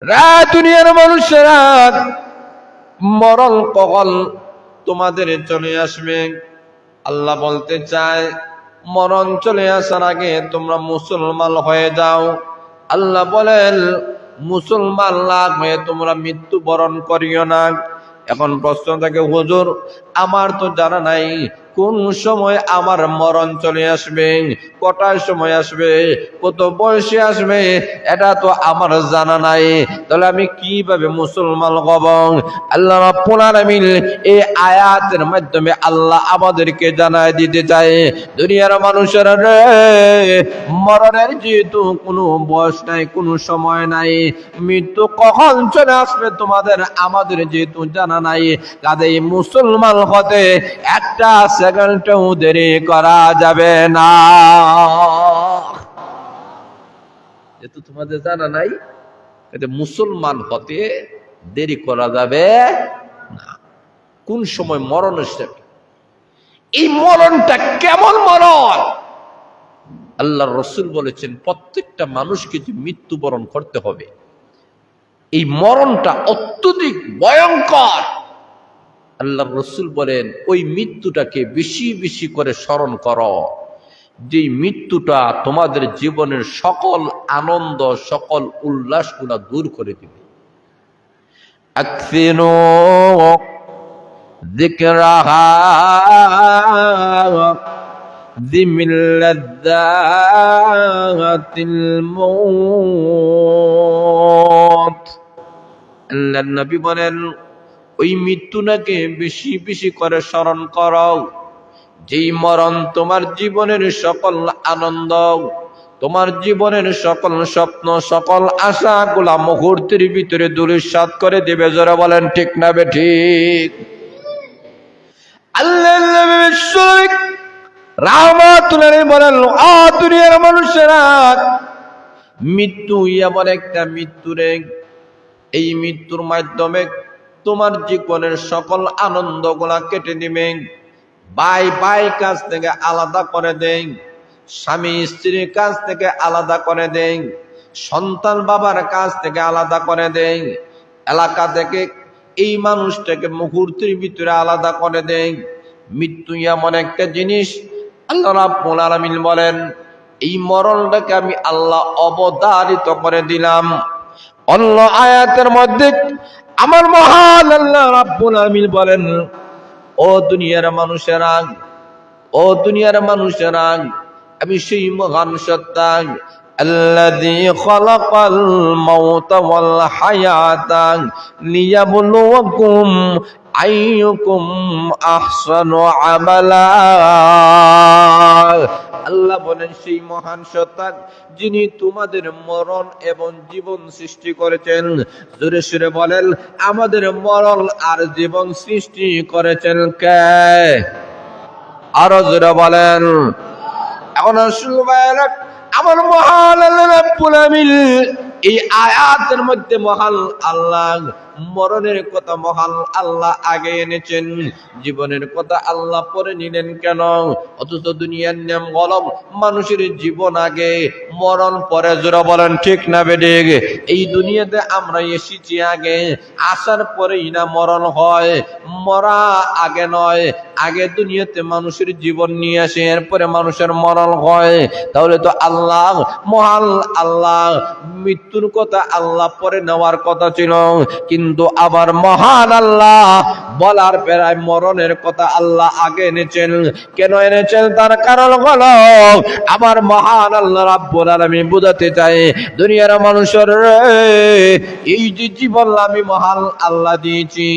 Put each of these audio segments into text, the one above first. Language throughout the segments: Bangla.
দুনিয়ার মানুষেরা, মরণ কখন তোমাদের চলে আসবে? আল্লাহ বলতে চায়, মরণ চলে আসার আগে তোমরা মুসলমান হয়ে যাও। আল্লাহ বলেন, মুসলমান না হয়ে তোমরা মৃত্যুবরণ করিও না। এখন প্রশ্ন থাকে, হুজুর আমার তো জানা নাই কোন সময় আমার মরণ চলে আসবে, কটার সময় আসবে, কত বয়সে আসবে, এটা তো আমার জানা নাই। তাহলে আমি কিভাবে মুসলমান হব? আল্লাহ রাব্বুল আলামিন এই আয়াতের মাধ্যমে আল্লাহ আমাদেরকে জানায় দিতে চায়, দুনিয়ার মানুষেরা রে, মরণের যেহেতু কোনো বয়স নাই, কোনো সময় নাই, মৃত্যু কখন চলে আসবে তোমাদের আমাদের যেহেতু জানা নাই, কাজেই মুসলমান হতে একটা সেকেন্ডও দেরি করা যাবে না। যেহেতু তোমাদের জানা নাই, মুসলমান হতে দেরি করা যাবে না। কোন সময় মরণ আসবে, এই মরণটা কেমন মরণ? আল্লাহর রাসূল বলেছেন, প্রত্যেকটা মানুষকে যে মৃত্যুবরণ করতে হবে, এই মরণটা অত্যধিক ভয়ঙ্কর। আল্লাহর রাসূল বলেন, ওই মৃত্যুটাকে বেশি বেশি করে স্মরণ করো, যে মৃত্যুটা তোমাদের জীবনের সকল আনন্দ, সকল উল্লাসগুলা দূর করে দিবে। আকসিনু যিকরাহা যিমিল লাযযাতিল মউত। আল্লাহর নবী বলেন, ওই মৃত্যুটাকে বেশি বেশি করে স্মরণ করো, যেই মরণ তোমার জীবনের সকল আনন্দ, তোমার জীবনের সকল স্বপ্ন, সকল আশাগুলা মুহূর্তের ভিতরে ধূলিসাৎ করে দেবে। যারা বলেন ঠিক না বেঠিক? আল্লাহ রাহমাতুল্লাহ আলাইহি বলেন, ও দুনিয়ার মানুষেরা, মৃত্যু এমন একটা মৃত্যু রে, এই মৃত্যুর মাধ্যমে তোমার জীবনের সকল আনন্দগুলা কেটে দিবে। ভাই ভাই কাছ থেকে আলাদা করে দেন, স্বামী স্ত্রীর কাছ থেকে আলাদা করে দেন, সন্তান বাবার কাছ থেকে আলাদা করে দেন, এলাকা থেকে এই মানুষটাকে মুহূর্তের ভিতরে আলাদা করে দেন। মৃত্যু এমন একটা জিনিস, আল্লাহ রাব্বুল আলামিন বলেন, এই মরণটাকে আমি আল্লাহ অবধারিত করে দিলাম। অন্য আয়াতের মধ্যে আমার মহান আল্লাহ রাব্বুল আলামিন বলেন, ও দুনিয়ার মানুষেরা, ও দুনিয়ার মানুষেরা, আমি সেই মহান সত্তা, আল্লাযী খালাকাল মাউতা ওয়াল হায়াতা লিয়াবলুয়াকুম আইয়ুকুম আহসানু আমালা। আল্লাহ বলেন, সেই মহান সত্তা যিনি তোমাদের মরণ এবং জীবন সৃষ্টি করেছেন। জোরে সুরে বলেন, আমাদের মরণ আর জীবন সৃষ্টি করেছেন কে? আরো জোরে বলেন। এখন আমার মহান আল্লাহ রাব্বুল আলামিন এই আয়াতের মধ্যে মহান আল্লাহ মরণের কথা মহান আল্লাহ আগে এনেছেন, জীবনের কথা আল্লাহ পরে নিলেন কেন? অথচ দুনিয়ার নিয়ম গলব, মানুষের জীবন আগে মরণ পরে। জোরা বলেন ঠিক না বেঠিক? এই দুনিয়াতে আমরা এসেছি আগে, আসার পরেই না মরণ হয়, মরা আগে নয়। আগে দুনিয়াতে মানুষের জীবন নিয়ে আসে, এরপরে মানুষের মরণ হয়। তাহলে তো আল্লাহ মহান আল্লাহ মৃত্যুর কথা আল্লাহ পরে নেওয়ার কথা ছিল, কিন্তু আবার মহান আল্লাহ বলার প্রায় মরণের কথা আল্লাহ আগে এনেছেন। কেন এনেছেন? তার কারণ হলো, আমার মহান আল্লাহ রাব্বুল আলামিন বুঝাতে চাই, দুনিয়ার মানুষের এই যে জীবন আমি মহান আল্লাহ দিয়েছি,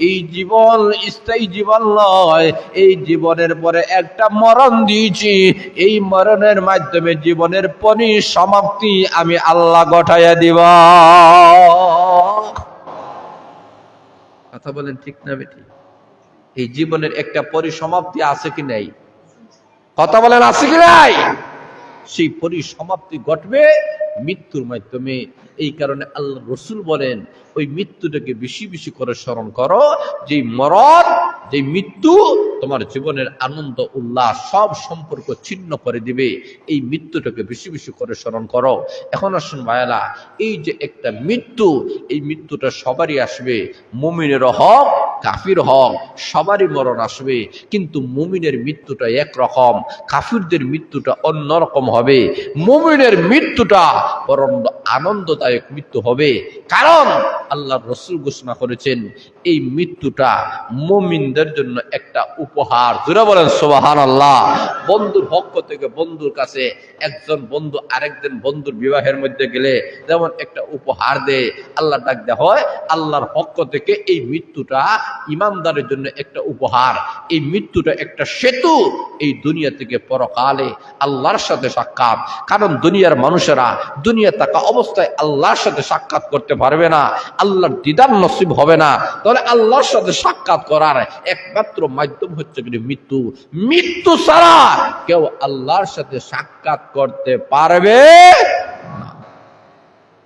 এই জীবন স্থায়ী জীবন নয়, এই জীবনের পরে একটা মরণ দিয়েছি। এই মরণের মাধ্যমে জীবনের পরিসমাপ্তি আমি আল্লাহ ঘটাইয়া দিব। কথা বলেন ঠিক না বেটি? এই জীবনের একটা পরিসমাপ্তি আছে কি নাই? কথা বলেন আছে কি নাই? সেই পরিসমাপ্তি ঘটবে মৃত্যুর মাধ্যমে। এই কারণে আল্লাহ রাসূল বলেন, ওই মৃত্যুটাকে বেশি বেশি করে স্মরণ করো, যে মরণ যে মৃত্যু তোমার জীবনের আনন্দ উল্লাস সব সম্পর্ক ছিন্ন করে দিবে, এই মৃত্যুটাকে বেশি বেশি করে স্মরণ করো। এখন আসুন ভাইয়ারা, এই যে একটা মৃত্যু, এই মৃত্যুটা সবারই আসবে, মুমিনের হক কাফির হক সবারই মরণ আসবে, কিন্তু মুমিনের মৃত্যুটা একরকম, কাফিরদের মৃত্যুটা অন্যরকম হবে। মুমিনের মৃত্যুটা বরং আনন্দদায়ক মৃত্যু হবে, কারণ আল্লাহ রসুল ঘোষণা করেছেন এই মৃত্যুটা মুমিনদের জন্য একটা উপহার। জোরে বলেন সুবহানাল্লাহ। বন্ধুর পক্ষ থেকে বন্ধুর কাছে একজন বন্ধু আরেকজন বন্ধুর বিবাহের মধ্যে গেলে যেমন একটা উপহার দেয়, আল্লাহ ডাক দেওয়া হয় আল্লাহর পক্ষ থেকে এই মৃত্যুটা ইমানদারের জন্য একটা উপহার। এই মৃত্যুটা একটা সেতু এই দুনিয়া থেকে পরকালে আল্লাহর সাথে সাক্ষাৎ। কারণ দুনিয়ার মানুষেরা দুনিয়া থাকা অবস্থায় আল্লাহর সাথে সাক্ষাৎ করতে পারবে না, আল্লাহর দিদার নসিব হবে না। তাহলে আল্লাহর সাথে সাক্ষাৎ করার একমাত্র মাধ্যম হচ্ছে মৃত্যু। মৃত্যু ছাড়া কেউ আল্লাহর সাথে সাক্ষাৎ করতে পারবে না।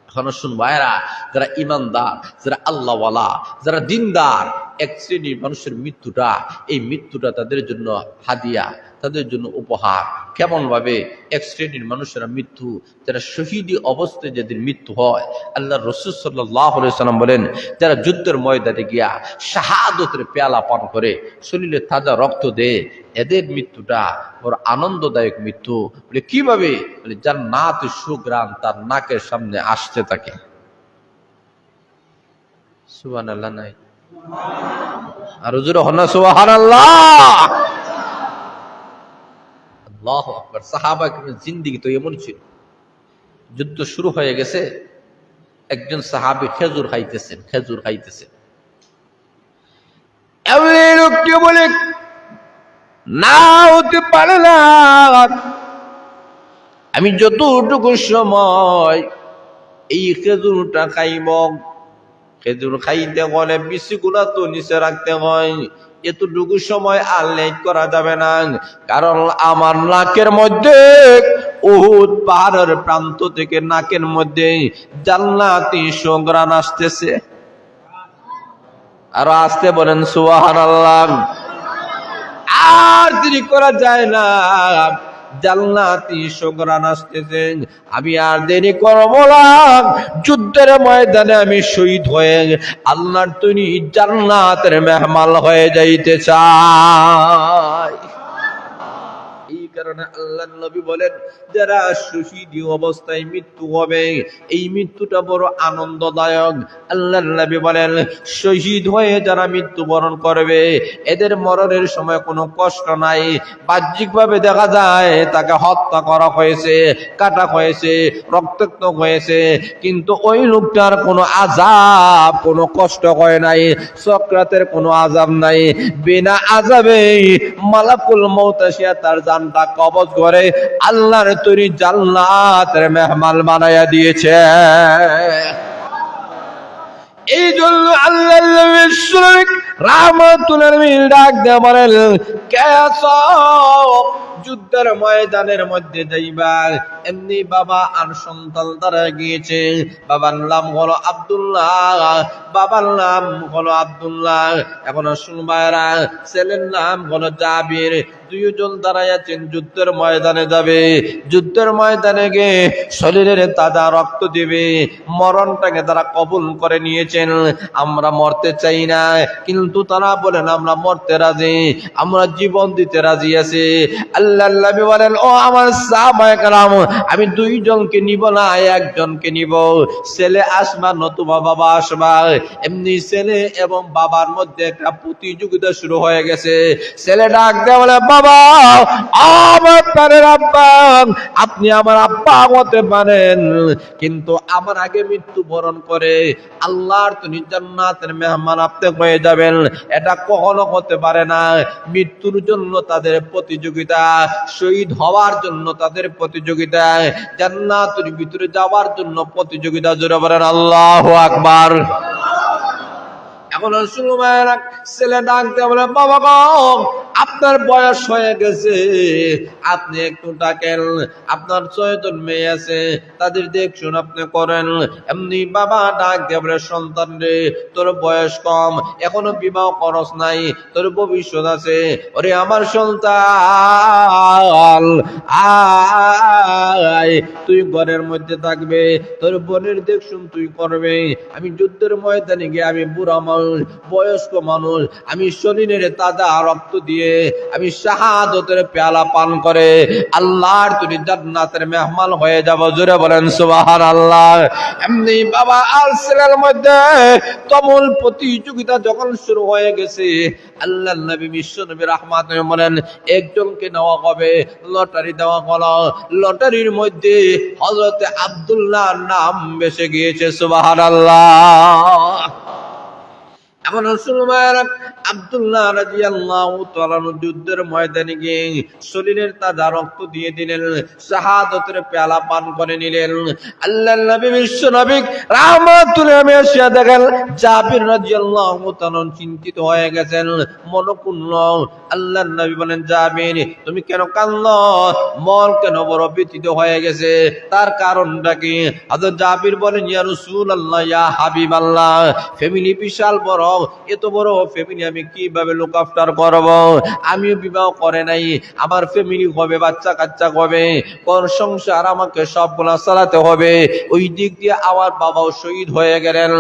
এখন শুন ভাইরা, যারা ইমানদার, যারা আল্লাহওয়ালা, যারা দিনদার, এক শ্রেণীর মানুষের মৃত্যুটা, এই মৃত্যুটা তাদের জন্য হাদিয়া, তাদের জন্য উপহার। কেমন ভাবে? এক শ্রেণীর মানুষেরা মৃত্যু, যারা শহীদি অবস্থায় যাদের মৃত্যু হয়, আল্লাহ রসূল সাল্লাল্লাহু আলাইহি ওয়াসাল্লাম বলেন, যারা যুদ্ধের ময়দানে গিয়া শাহাদতের পেয়ালা পান করে, শরীরে তাজা রক্ত দেয়, এদের মৃত্যুটা বড় আনন্দদায়ক মৃত্যু। বলে কিভাবে? বলে জান্নাতের সুঘ্রাণ তার নাকের সামনে আসতে থাকে। সুবহানাল্লাহ নাই? আর জোরে হন না সুবহানাল্লাহ। আল্লাহু আকবার। সাহাবা কিরামের জিন্দেগি তো এমন ছিল, যুদ্ধ শুরু হয়ে গেছে, একজন সাহাবী খেজুর খাইতেছেন। এমনি লোকটি বলে, না হতে পারে না, আমি যতটুকু সময় এই খেজুরটা খাইব, খেজুর খাইতে গেলে বিচিগুলা তো নিচে রাখতে হয়, এতটুকু সময় আর লেট করা যাবে না, কারণ আমার নাকের মধ্যে উহুদ পাহাড়ের প্রান্ত থেকে নাকের মধ্যে জান্নাতি সুঘ্রাণ আসতেছে। আর আসতে বলেন সুবহানাল্লাহ। আর দেরি করা যায় না, জান্নাতি সুঘ্রাণ আসতেছে, আমি আর দেরি করব না, যুদ্ধের ময়দানে আমি শহীদ হয়ে আল্লাহর তৈরি জান্নাতের মেহমান হয়ে যাইতে চাই। এই কারণে আল্লাহর নবী বলেন, যারা শহীদি অবস্থায় মৃত্যু হবে, এই মৃত্যুটা বড় আনন্দদায়ক। আল্লাহর নবী বলেন, শহীদ হয়ে যারা মৃত্যুবরণ করবে, এদের মরণের সময় কোনো কষ্ট নাই। বাহ্যিকভাবে দেখা যায় তাকে হত্যা করা হয়েছে, কাটা হয়েছে, রক্তাক্ত হয়েছে, কিন্তু ওই লোকটার কোনো আযাব, কোনো কষ্ট হয় নাই, সক্রাতের কোনো আযাব নাই। বিনা আযাবে মালাকুল মউত আসিয়া তার জানটা কবজ করে আল্লাহর তৈরি জান্নাতের মেহমান বানায়া দিয়েছে। এই জন্য আল্লাহর নবী রাহমাতুল আলামিহি ডাক দিয়ে বলেন, যুদ্ধের ময়দানের মধ্যে যাইবা, এমনি বাবা আর সন্তান দ্বারা গিয়েছে, বাবার নাম হলো আব্দুল্লাহ, বাবার নাম হলো আব্দুল্লাহ। এখন শুনবায়রা, ছেলের নাম হলো জাবির, দুইজন দাঁড়ায় আছেন, যুদ্ধের ময়দানে যাবে। যুদ্ধের ময়দানে গিয়ে শরীরের তাজা রক্ত দিবে, মরণটাকে তারা কবুল করে নিয়েছেন। আমরা মরতে চাই না, কিন্তু তারা বলেন আমরা মরতে রাজি, আমরা জীবন দিতে রাজি আছি। আল্লাহর নবী বলেন, ও আমার সাহাবায়ে কেরাম, আমি দুইজনকে নিব না, একজনকে নিব। ছেলে আসবা নতুবা বাবা আসবা। এমনি ছেলে এবং বাবার মধ্যে একটা প্রতিযোগিতা শুরু হয়ে গেছে। ছেলে ডাক দেয়া বলে, বাবা, আমার প্রাণের আব্বা, আপনি আমার আব্বা হতে পারেন, কিন্তু আমার আগে মৃত্যুবরণ করে আল্লাহর তো জান্নাতের মেহমান আপনি হয়ে যাবেন, এটা কখনো হতে পারে না। মৃত্যুর জন্য তাদের প্রতিযোগিতা, শহীদ হওয়ার জন্য তাদের প্রতিযোগিতা, জান্নাতের ভিতরে যাওয়ার জন্য প্রতিযোগিতা। জোরে বলেন আল্লাহু আকবার। এখন ছেলে ডাকতে বলে, বাবা গো, আপনার বয়স হয়ে গেছে, আপনি একটু ডাকেন, আপনার 6 জন মেয়ে আছে, তাদের দেখশুন আপনি করেন। এমনি বাবা ডাক দেবে, সন্তান রে, তোর বয়স কম, এখনো বিবাহ করস নাই, তোর ভবিষ্যৎ আছে। ওরে আমার সন্তান, আয়, তুই ঘরের মধ্যে থাকবে, তোর বোনের দেখশুন তুই করবে। আমি যুদ্ধের ময়দানে গিয়ে, আমি বুড়া মানুষ, বয়স্ক মানুষ, আমি শরীরের তাজা রক্ত দিয়ে আমি শাহাদতের পেয়ালা পান করে আল্লাহর তুই জান্নাতের মেহমান হয়ে যাব। জোরে বলেন সুবহানাল্লাহ। এমনি বাবা আর ছেলের মধ্যে তুমুল প্রতিযোগিতা যখন শুরু হয়ে গেছে, আল্লাহর নবী বিশ্ব নবী রাহমাত বলেন, একজনকে নেওয়া হবে, লটারি দেওয়া হলো। লটারির মধ্যে হযরত আব্দুল্লাহর নাম ভেসে গিয়েছে। সুবহানাল্লাহ। এখন আব্দুল্লাহ রাদিয়াল্লাহু তাআলা যুদ্ধের ময়দানে গিয়ে শরীরের তাজা রক্ত দিয়ে দিলেন, শাহাদাতের পেয়ালা পান করে নিলেন। আল্লাহর নবী বিশ্ব নবী রাহমাতুল আলামিহি দেখেন জাবির রাদিয়াল্লাহু তাআলা চিন্তিত হয়ে গেছেন, মনকুন্ন। আল্লাহর নবী বলেন, জাবির তুমি কেন কাঁদছো, মন কেন বড় ব্যথিত হয়ে গেছে, তার কারণটা কি? হযরত জাবির বলেন, ইয়া রাসূলুল্লাহ, ইয়া হাবিবাল্লাহ, ফ্যামিলি বিশাল বড়, এত বড় ফ্যামিলি আমি কিভাবে লুক আফটার করব? আমিও বিবাহ করে নাই, আমার ফ্যামিলি হবে, বাচ্চা কাচ্চা হবে, কোন সংসার, আমাকে সবগুলা চালাতে হবে। ওই দিক দিয়ে আমার বাবাও শহীদ হয়ে গেলেন।